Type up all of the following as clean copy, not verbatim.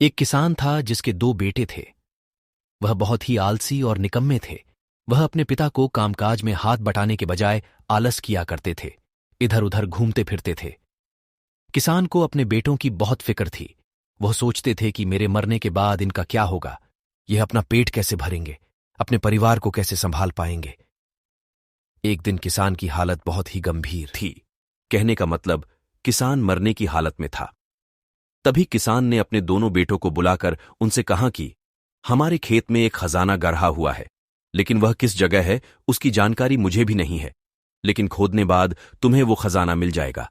एक किसान था जिसके दो बेटे थे। वह बहुत ही आलसी और निकम्मे थे। वह अपने पिता को कामकाज में हाथ बटाने के बजाय आलस किया करते थे, इधर उधर घूमते फिरते थे। किसान को अपने बेटों की बहुत फिक्र थी। वह सोचते थे कि मेरे मरने के बाद इनका क्या होगा, यह अपना पेट कैसे भरेंगे, अपने परिवार को कैसे संभाल पाएंगे। एक दिन किसान की हालत बहुत ही गंभीर थी। कहने का मतलब, किसान मरने की हालत में था। तभी किसान ने अपने दोनों बेटों को बुलाकर उनसे कहा कि हमारे खेत में एक खजाना गढ़ा हुआ है, लेकिन वह किस जगह है उसकी जानकारी मुझे भी नहीं है, लेकिन खोदने बाद तुम्हें वो खजाना मिल जाएगा।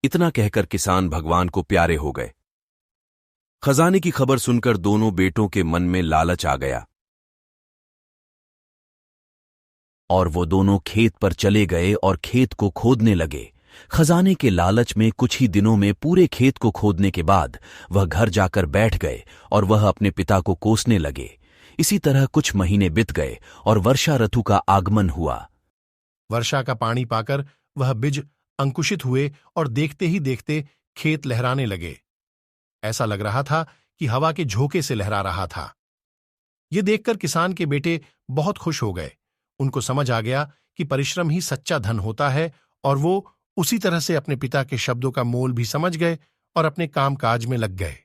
इतना कहकर किसान भगवान को प्यारे हो गए। खजाने की खबर सुनकर दोनों बेटों के मन में लालच आ गया और वो दोनों खेत पर चले गए और खेत को खोदने लगे। खजाने के लालच में कुछ ही दिनों में पूरे खेत को खोदने के बाद वह घर जाकर बैठ गए और वह अपने पिता को कोसने लगे। इसी तरह कुछ महीने बीत गए और वर्षा ऋतु का आगमन हुआ। वर्षा का पानी पाकर वह बीज अंकुशित हुए और देखते ही देखते खेत लहराने लगे। ऐसा लग रहा था कि हवा के झोंके से लहरा रहा था। ये देखकर किसान के बेटे बहुत खुश हो गए। उनको समझ आ गया कि परिश्रम ही सच्चा धन होता है, और वो उसी तरह से अपने पिता के शब्दों का मोल भी समझ गए और अपने कामकाज में लग गए।